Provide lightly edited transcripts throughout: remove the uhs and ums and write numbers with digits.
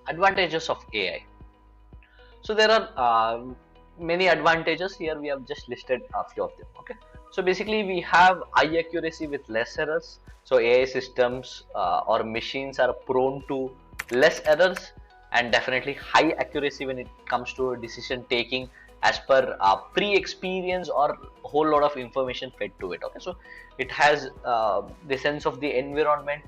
Advantages of AI. So there are many advantages here. We have just listed a few of them. Okay. So basically, we have high accuracy with less errors. So AI systems or machines are prone to less errors and definitely high accuracy when it comes to decision taking as per pre-experience or whole lot of information fed to it. Okay, so it has the sense of the environment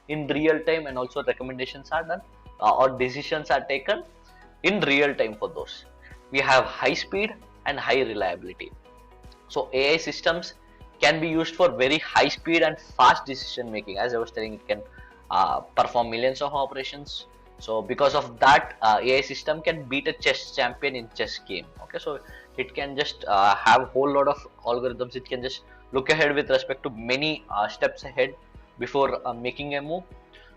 in real time, and also recommendations are done or decisions are taken in real time for those. We have high speed and high reliability. So AI systems can be used for very high speed and fast decision making. As I was telling, it can perform millions of operations. So because of that, AI system can beat a chess champion in chess game. Okay, so it can just have whole lot of algorithms. It can just look ahead with respect to many steps ahead before making a move.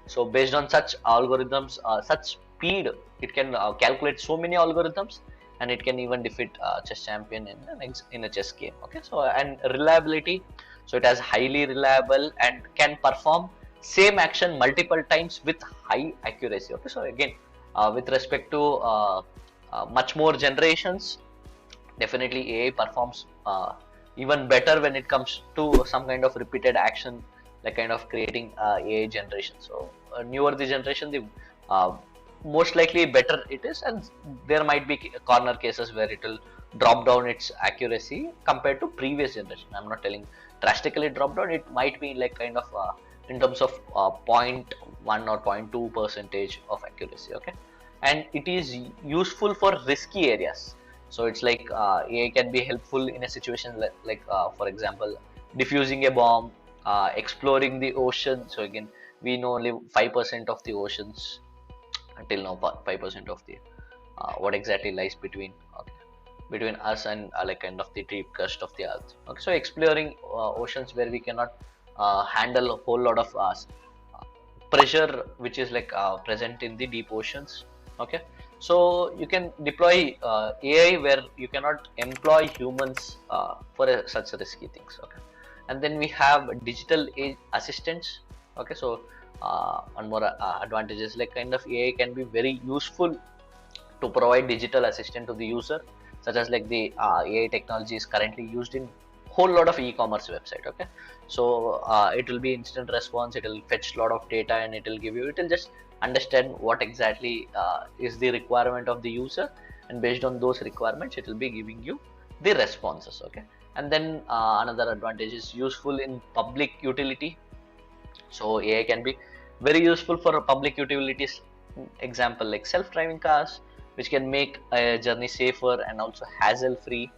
So based on such algorithms, such speed, it can calculate so many algorithms, and it can even defeat chess champion in a chess game. Okay, so and reliability, so it has highly reliable and can perform same action multiple times with high accuracy. Okay, so again, with respect to much more generations, definitely AI performs even better when it comes to some kind of repeated action, like kind of creating AI generation. So newer the generation, the most likely better it is, and there might be corner cases where it will drop down its accuracy compared to previous generation. I'm not telling drastically drop down. It might be like kind of in terms of 0.1 or 0.2 percentage of accuracy. Okay, and it is useful for risky areas. So it's like AI can be helpful in a situation like for example, diffusing a bomb, exploring the ocean. So again, we know only 5% of the oceans until now. 5% of the what exactly lies between, okay, between us and like kind of the deep crust of the earth. Okay, so exploring oceans where we cannot handle a whole lot of pressure which is like present in the deep oceans. Okay, so you can deploy AI where you cannot employ humans for such risky things. Okay, and then we have digital assistants. Okay, so one more advantages, like kind of AI can be very useful to provide digital assistant to the user, such as like the AI technology is currently used in whole lot of e-commerce website. Okay, so it will be instant response, it will fetch a lot of data, and it will give you, it will just understand what exactly is the requirement of the user, and based on those requirements it will be giving you the responses. Okay, and then another advantage is useful in public utility. So AI can be very useful for public utilities. Example like self-driving cars, which can make a journey safer and also hassle-free.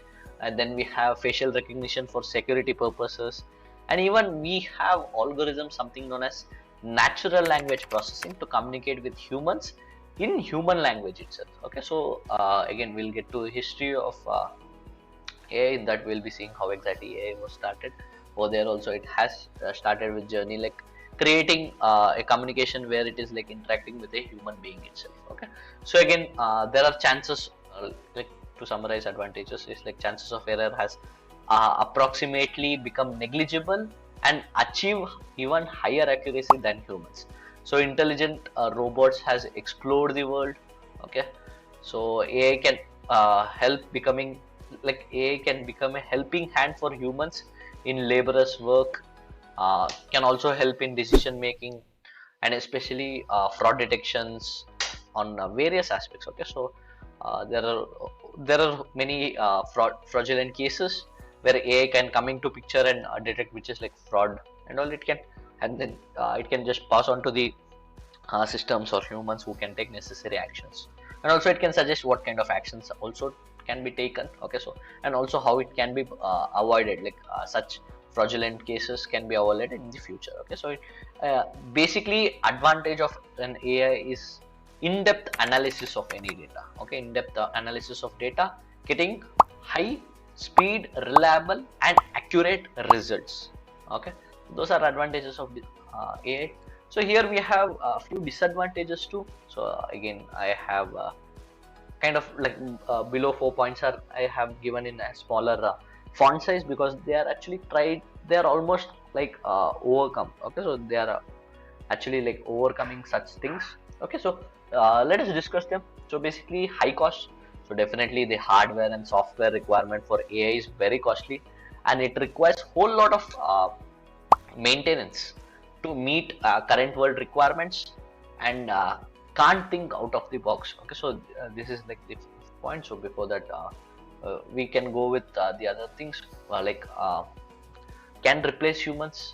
And then we have facial recognition for security purposes, and even we have algorithms, something known as natural language processing, to communicate with humans in human language itself. Okay, so again, we'll get to the history of AI. In that we'll be seeing how exactly AI was started. Over there also it has started with journey like creating a communication where it is like interacting with a human being itself. Okay, so again, there are chances, like to summarize advantages is like chances of error has approximately become negligible and achieve even higher accuracy than humans. So intelligent robots has explored the world. Okay, so AI can help becoming, like AI can become a helping hand for humans in laborious work, can also help in decision making, and especially fraud detections on various aspects. Okay, so there are many fraudulent cases where AI can come into picture and detect which is like fraud and all. It can, and then it can just pass on to the systems or humans who can take necessary actions, and also it can suggest what kind of actions also can be taken. Okay, so and also how it can be avoided, like such fraudulent cases can be avoided in the future. Okay, so basically advantage of an AI is in-depth analysis of any data. Okay, in-depth analysis of data, getting high speed, reliable and accurate results. Okay, those are advantages of the AI. So here we have a few disadvantages too. So again, I have kind of like below 4 points are I have given in a smaller font size, because they are actually tried, they are almost like overcome. Okay, so they are actually like overcoming such things. Okay, so let us discuss them. So basically high cost. So definitely the hardware and software requirement for AI is very costly, and it requires whole lot of maintenance to meet current world requirements, and can't think out of the box. Okay, so this is like the point. So before that, we can go with the other things, can replace humans.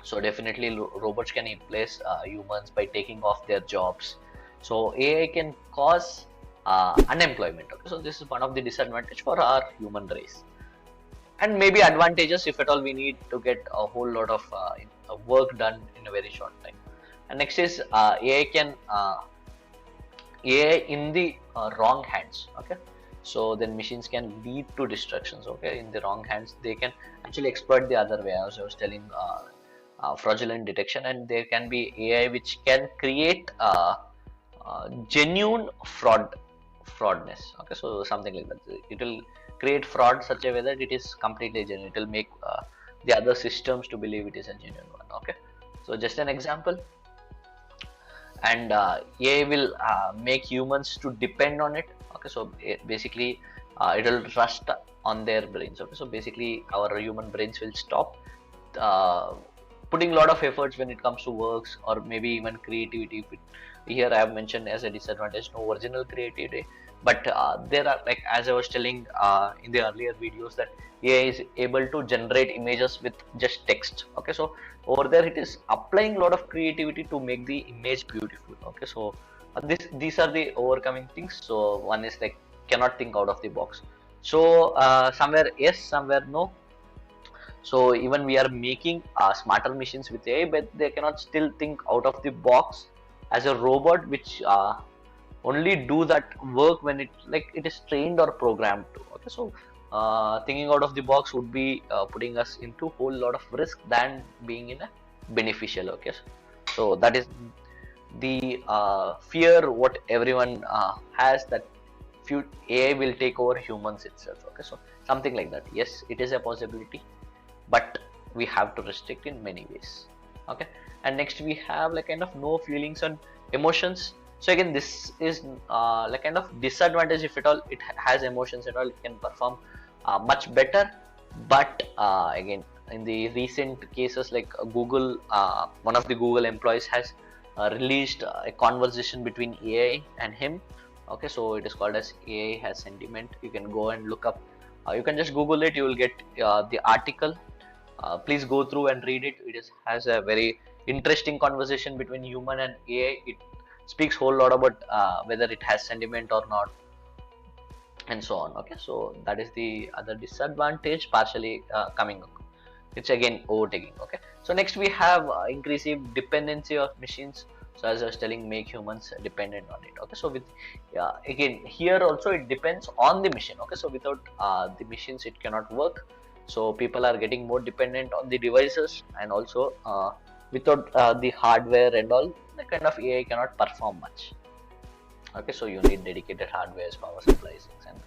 So definitely robots can replace humans by taking off their jobs. So AI can cause unemployment. Okay, so this is one of the disadvantage for our human race, and maybe advantages if at all we need to get a whole lot of work done in a very short time. And next is AI in the wrong hands. Okay, so then machines can lead to destructions. Okay, in the wrong hands they can actually exploit the other way, as I was telling, fraudulent detection. And there can be AI which can create genuine fraudness. Okay, so something like that, it will create fraud such a way that it is completely genuine. It will make the other systems to believe it is a genuine one. Okay, so just an example. And AI will make humans to depend on it. Okay, so basically it will rust on their brains. Okay, so basically our human brains will stop uh, putting a lot of efforts when it comes to works, or maybe even creativity. Here I have mentioned as a disadvantage, no original creativity. But there are, like as I was telling in the earlier videos, that AI is able to generate images with just text. Okay, so over there it is applying a lot of creativity to make the image beautiful. Okay, so these are the overcoming things. So one is like cannot think out of the box. So somewhere yes, somewhere no. So even we are making smarter machines with AI, but they cannot still think out of the box as a robot, which only do that work when it is trained or programmed to. Okay, so thinking out of the box would be putting us into whole lot of risk than being in a beneficial. Okay, so that is the fear what everyone has, that few AI will take over humans itself. Okay, so something like that. Yes, it is a possibility, but we have to restrict in many ways. Okay, and next we have like kind of no feelings and emotions. So again, this is like kind of disadvantage. If at all it has emotions at all, it can perform much better. But again, in the recent cases, like Google, one of the Google employees has released a conversation between AI and him. Okay, so it is called as AI has sentiment. You can go and look up, you can just Google it, you will get the article. Please go through and read it. It has a very interesting conversation between human and AI. It speaks whole lot about whether it has sentiment or not, and so on. Okay, so that is the other disadvantage partially coming up. It's again overtaking. Okay, so next we have increasing dependency of machines. So as I was telling, make humans dependent on it. Okay, so with again here also it depends on the machine. Okay, so without the machines it cannot work. So people are getting more dependent on the devices, and also without the hardware and all, the kind of AI cannot perform much. Okay, so you need dedicated hardware, power supplies, and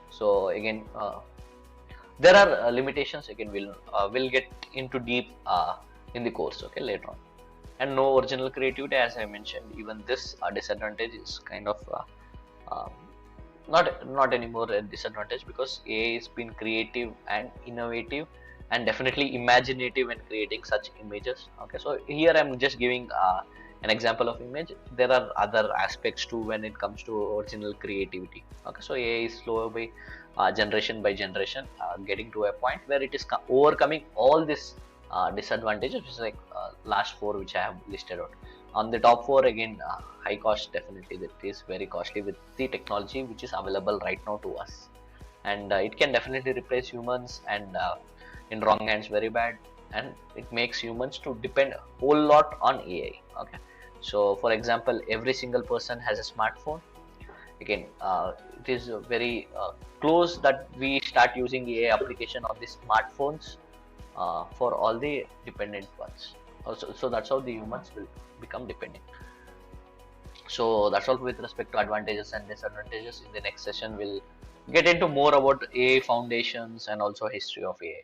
so again there are limitations. Again, we'll get into deep in the course. Okay, later on. And no original creativity, as I mentioned. Even this disadvantage is kind of um, not anymore a disadvantage, because AI has been creative and innovative, and definitely imaginative in creating such images. Okay, so here I'm just giving an example of image. There are other aspects too when it comes to original creativity. Okay, so AI is slow by generation by generation, getting to a point where it is overcoming all this disadvantages, which is like last four which I have listed out. On the top four, again, high cost, definitely that is very costly with the technology which is available right now to us, and it can definitely replace humans, and in wrong hands very bad, and it makes humans to depend a whole lot on AI. Okay, so for example, every single person has a smartphone. Again, it is very close that we start using AI application on the smartphones for all the dependent ones. Also, so that's how the humans will become dependent. So that's all with respect to advantages and disadvantages. In the next session, we'll get into more about AI foundations and also history of AI.